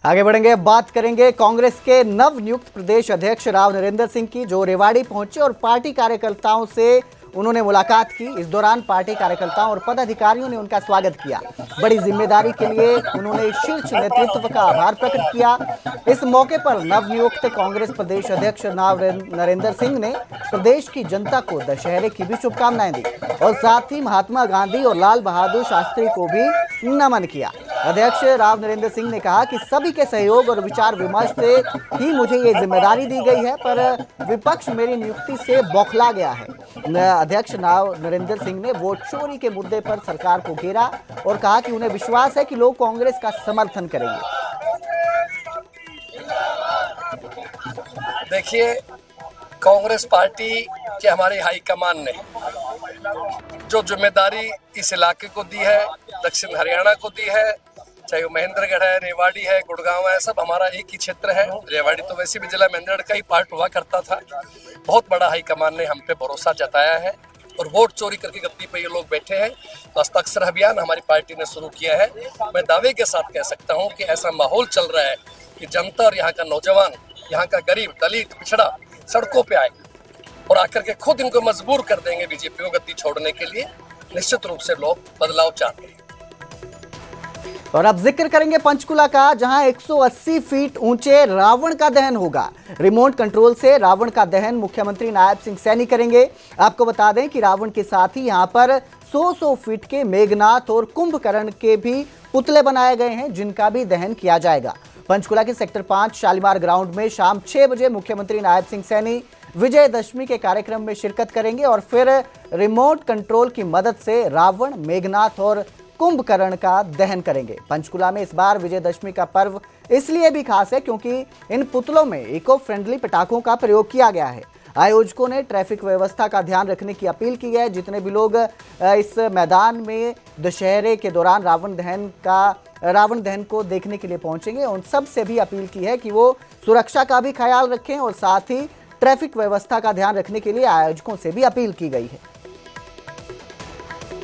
आगे बढ़ेंगे, अब बात करेंगे कांग्रेस के नव नियुक्त प्रदेश अध्यक्ष राव नरेंद्र सिंह की, जो रेवाड़ी पहुंचे और पार्टी कार्यकर्ताओं से उन्होंने मुलाकात की। इस दौरान पार्टी कार्यकर्ताओं और पदाधिकारियों ने उनका स्वागत किया। बड़ी जिम्मेदारी के लिए उन्होंने शीर्ष नेतृत्व का आभार प्रकट किया। इस मौके पर नवनियुक्त कांग्रेस प्रदेश अध्यक्ष राव नरेंद्र सिंह ने प्रदेश की जनता को दशहरे की भी शुभकामनाएं दी और साथ ही महात्मा गांधी और लाल बहादुर शास्त्री को भी नमन किया। अध्यक्ष राव नरेंद्र सिंह ने कहा कि सभी के सहयोग और विचार विमर्श से ही मुझे ये जिम्मेदारी दी गई है, पर विपक्ष मेरी नियुक्ति से बौखला गया है। अध्यक्ष राव नरेंद्र सिंह ने वोट चोरी के मुद्दे पर सरकार को घेरा और कहा कि उन्हें विश्वास है कि लोग कांग्रेस का समर्थन करेंगे। देखिए, कांग्रेस पार्टी के हमारे हाईकमान ने जो जिम्मेदारी इस इलाके को दी है, दक्षिण हरियाणा को दी है, चाहे वो महेंद्रगढ़ है, रेवाड़ी है, गुड़गांव है, सब हमारा एक ही क्षेत्र है। रेवाड़ी तो वैसे भी जिला महेंद्रगढ़ का ही पार्ट हुआ करता था। बहुत बड़ा हाईकमान ने हम पे भरोसा जताया है और वोट चोरी करके गद्दी पे ये लोग बैठे हैं। हस्ताक्षर अभियान हमारी पार्टी ने शुरू किया है। मैं दावे के साथ कह सकता हूँ कि ऐसा माहौल चल रहा है कि जनता और यहाँ का नौजवान, यहाँ का गरीब, दलित, पिछड़ा सड़कों पे आएगा और आकर के खुद इनको मजबूर कर देंगे बीजेपी को गद्दी छोड़ने के लिए। निश्चित रूप से लोग बदलाव चाहते हैं। और अब जिक्र करेंगे पंचकुला का, जहां 180 फीट ऊंचे रावण का दहन होगा। रिमोट कंट्रोल से रावण का दहन मुख्यमंत्री नायब सिंह सैनी करेंगे। आपको बता दें कि रावण के साथ ही यहां पर 100 फीट के मेघनाथ और कुंभकर्ण के भी पुतले बनाए गए हैं, जिनका भी दहन किया जाएगा। पंचकुला के सेक्टर 5 शालीमार ग्राउंड में शाम 6 बजे मुख्यमंत्री नायब सिंह सैनी विजयदशमी के कार्यक्रम में शिरकत करेंगे और फिर रिमोट कंट्रोल की मदद से रावण, मेघनाथ और कुंभकर्ण का दहन करेंगे। पंचकुला में इस बार विजयदशमी का पर्व इसलिए भी खास है क्योंकि इन पुतलों में इको फ्रेंडली पटाखों का प्रयोग किया गया है। आयोजकों ने ट्रैफिक व्यवस्था का ध्यान रखने की अपील की है। जितने भी लोग इस मैदान में दशहरे के दौरान रावण दहन को देखने के लिए पहुंचेंगे, उन सब से भी अपील की है कि वो सुरक्षा का भी ख्याल रखें और साथ ही ट्रैफिक व्यवस्था का ध्यान रखने के लिए आयोजकों से भी अपील की गई है।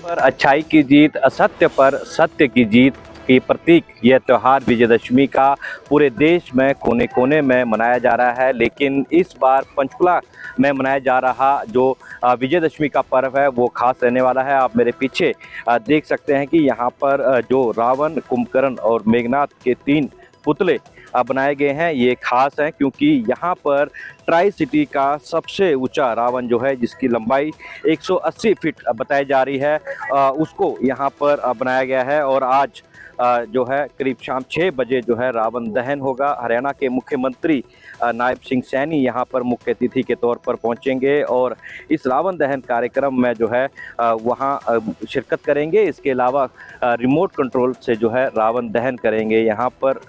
पर अच्छाई की जीत, असत्य पर सत्य की जीत के प्रतीक यह त्यौहार विजयदशमी का पूरे देश में कोने कोने में मनाया जा रहा है। लेकिन इस बार पंचकुला में मनाया जा रहा जो विजयदशमी का पर्व है वो खास रहने वाला है। आप मेरे पीछे देख सकते हैं कि यहाँ पर जो रावण, कुंभकर्ण और मेघनाथ के 3 पुतले बनाए गए हैं। ये खास हैं क्योंकि यहाँ पर ट्राई सिटी का सबसे ऊंचा रावण जो है, जिसकी लंबाई 180 फीट बताई जा रही है, उसको यहाँ पर बनाया गया है। और आज जो है करीब शाम 6 बजे जो है रावण दहन होगा। हरियाणा के मुख्यमंत्री नायब सिंह सैनी यहाँ पर मुख्य अतिथि के तौर पर पहुँचेंगे और इस रावण दहन कार्यक्रम में जो है वहाँ शिरकत करेंगे। इसके अलावा रिमोट कंट्रोल से जो है रावण दहन करेंगे। यहाँ पर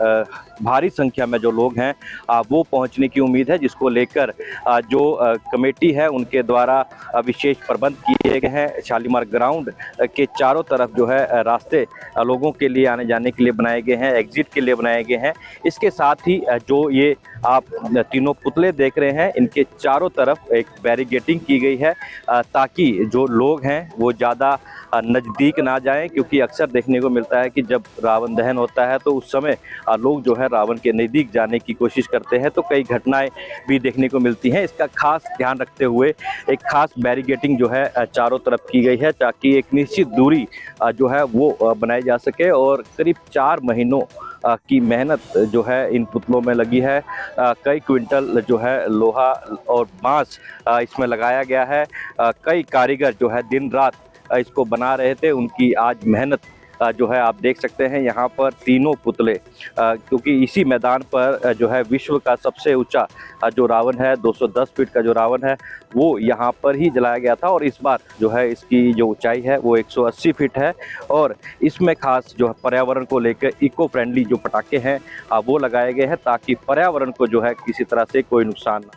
भारी संख्या में जो लोग हैं वो पहुँचने की उम्मीद है, जिसको लेकर जो कमेटी है उनके द्वारा विशेष प्रबंध किए गए हैं। शालीमार ग्राउंड के चारों तरफ जो है रास्ते लोगों के लिए आने जाने के लिए बनाए गए हैं, एग्जिट के लिए बनाए गए हैं। इसके साथ ही जो ये आप 3 पुतले देख रहे हैं, इनके चारों तरफ एक बैरिकेडिंग की गई है ताकि जो लोग हैं वो ज़्यादा नज़दीक ना जाएं, क्योंकि अक्सर देखने को मिलता है कि जब रावण दहन होता है तो उस समय लोग जो है रावण के नज़दीक जाने की कोशिश करते हैं, तो कई घटनाएं भी देखने को मिलती हैं। इसका खास ध्यान रखते हुए एक खास बैरिकेडिंग जो है चारों तरफ की गई है ताकि एक निश्चित दूरी जो है वो बनाई जा सके। और करीब 4 महीनों की मेहनत जो है इन पुतलों में लगी है। कई क्विंटल जो है लोहा और बांस इसमें लगाया गया है। कई कारीगर जो है दिन रात इसको बना रहे थे, उनकी आज मेहनत जो है आप देख सकते हैं। यहाँ पर 3 पुतले, क्योंकि इसी मैदान पर जो है विश्व का सबसे ऊंचा जो रावण है, 210 फीट का जो रावण है, वो यहाँ पर ही जलाया गया था। और इस बार जो है इसकी जो ऊंचाई है वो 180 फीट है और इसमें खास जो है पर्यावरण को लेकर इको फ्रेंडली जो पटाखे हैं वो लगाए गए हैं ताकि पर्यावरण को जो है किसी तरह से कोई नुकसान ना।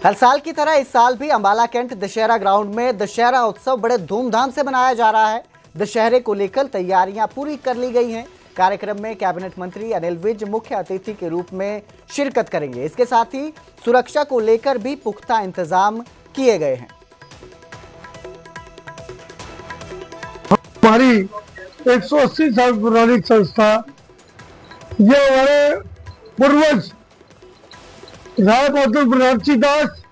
हर साल की तरह इस साल भी अंबाला कैंट दशहरा ग्राउंड में दशहरा उत्सव बड़े धूमधाम से मनाया जा रहा है। दशहरे को लेकर तैयारियां पूरी कर ली गई हैं। कार्यक्रम में कैबिनेट मंत्री अनिल विज मुख्य अतिथि के रूप में शिरकत करेंगे। इसके साथ ही सुरक्षा को लेकर भी पुख्ता इंतजाम किए गए हैं। हमारी 180 साल पुरानी संस्था ये हमारे पूर्वज राय बहादुर बनारसी दास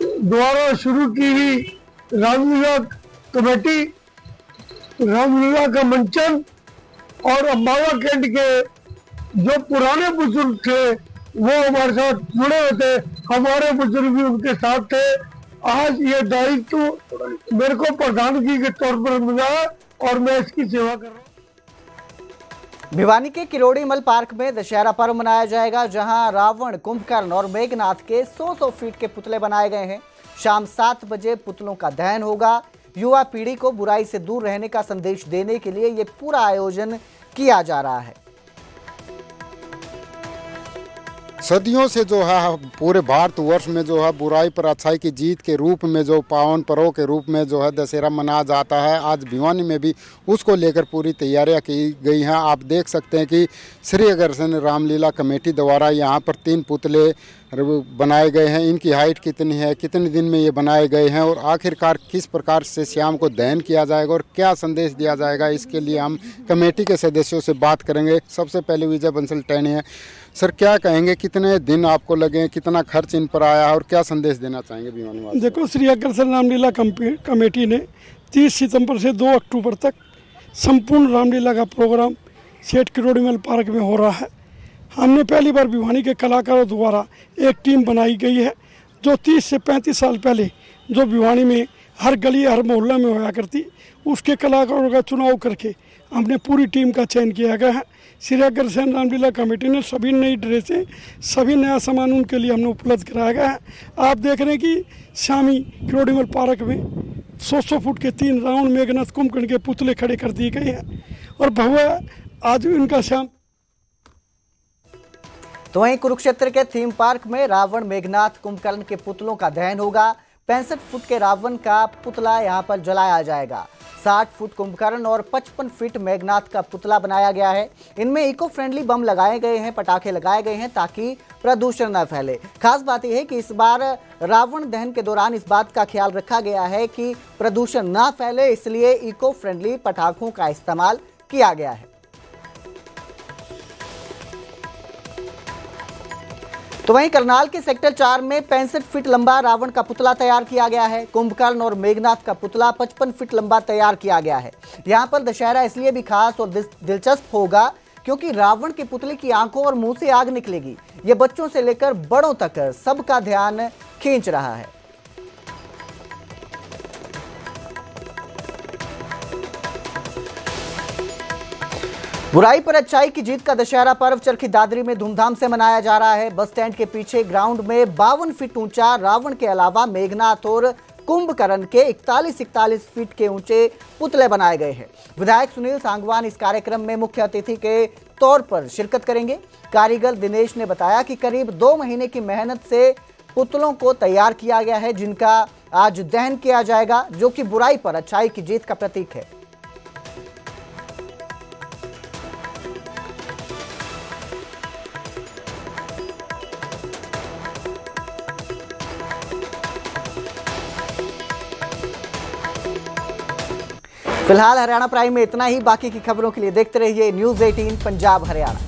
द्वारा शुरू की हुई रामलीला कमेटी, रामलीला का मंचन और अम्बाला कैंट के जो पुराने बुजुर्ग थे वो हमारे साथ जुड़े हुए थे, हमारे बुजुर्ग भी उनके साथ थे। आज ये दायित्व मेरे को प्रधानगी के तौर पर मिला और मैं इसकी सेवा कर रहा हूँ। भिवानी के किरोड़ीमल पार्क में दशहरा पर्व मनाया जाएगा, जहां रावण, कुंभकर्ण और मेघनाथ के 100 फीट के पुतले बनाए गए हैं। शाम 7 बजे पुतलों का दहन होगा। युवा पीढ़ी को बुराई से दूर रहने का संदेश देने के लिए ये पूरा आयोजन किया जा रहा है। सदियों से जो है पूरे भारतवर्ष में जो है बुराई पर अच्छाई की जीत के रूप में जो पावन पर्व के रूप में जो है दशहरा मनाया जाता है। आज भिवानी में भी उसको लेकर पूरी तैयारियां की गई हैं। आप देख सकते हैं कि श्री अग्रसेन रामलीला कमेटी द्वारा यहाँ पर 3 पुतले बनाए गए हैं। इनकी हाइट कितनी है, कितने दिन में ये बनाए गए हैं और आखिरकार किस प्रकार से शाम को दहन किया जाएगा और क्या संदेश दिया जाएगा, इसके लिए हम कमेटी के सदस्यों से बात करेंगे। सबसे पहले विजय बंसल टैनी है। सर, क्या कहेंगे, कितने दिन आपको लगे, कितना खर्च इन पर आया और क्या संदेश देना चाहेंगे भिवानी? देखो, श्री अग्रसेन रामलीला कमेटी ने 30 सितंबर से 2 अक्टूबर तक संपूर्ण रामलीला का प्रोग्राम सेठ किरोड़ीमल पार्क में हो रहा है। हमने पहली बार भिवानी के कलाकारों द्वारा एक टीम बनाई गई है जो 30 से 35 साल पहले जो भिवानी में हर गली हर मोहल्ला में होया करती, उसके कलाकारों का चुनाव करके हमने पूरी टीम का चयन किया गया है। श्री अग्रसेन रामलीला कमेटी ने सभी नई ड्रेसें, सभी नया सामान उनके लिए हमने उपलब्ध कराया गया है। आप देख रहे हैं कि शामी किरोड़ीमल पार्क में 100 फुट के 3 रावण, मेघनाथ, कुंभकर्ण के पुतले खड़े कर दिए गए हैं और भव्य आज इनका शाम। तो वहीं कुरुक्षेत्र के थीम पार्क में रावण, मेघनाथ, कुंभकर्ण के पुतलों का दहन होगा। 65 फुट के रावण का पुतला यहां पर जलाया जाएगा। 60 फुट कुंभकर्ण और 55 फीट मेघनाथ का पुतला बनाया गया है। इनमें इको फ्रेंडली बम लगाए गए हैं, पटाखे लगाए गए हैं ताकि प्रदूषण न फैले। खास बात यह है कि इस बार रावण दहन के दौरान इस बात का ख्याल रखा गया है कि प्रदूषण न फैले, इसलिए इको फ्रेंडली पटाखों का इस्तेमाल किया गया है। तो वहीं करनाल के सेक्टर 4 में 65 फीट लंबा रावण का पुतला तैयार किया गया है। कुंभकर्ण और मेघनाथ का पुतला 55 फीट लंबा तैयार किया गया है। यहां पर दशहरा इसलिए भी खास और दिलचस्प होगा क्योंकि रावण के पुतले की आंखों और मुंह से आग निकलेगी। ये बच्चों से लेकर बड़ों तक सबका ध्यान खींच रहा है। बुराई पर अच्छाई की जीत का दशहरा पर्व चरखी दादरी में धूमधाम से मनाया जा रहा है। बस स्टैंड के पीछे ग्राउंड में 52 फीट ऊंचा रावण के अलावा मेघनाथ और कुंभकर्ण के 41 फीट के ऊंचे पुतले बनाए गए हैं। विधायक सुनील सांगवान इस कार्यक्रम में मुख्य अतिथि के तौर पर शिरकत करेंगे। कारीगर दिनेश ने बताया कि करीब 2 महीने की मेहनत से पुतलों को तैयार किया गया है, जिनका आज दहन किया जाएगा, जो कि बुराई पर अच्छाई की जीत का प्रतीक है। फिलहाल हरियाणा प्राइम में इतना ही। बाकी की खबरों के लिए देखते रहिए न्यूज़ 18 पंजाब हरियाणा।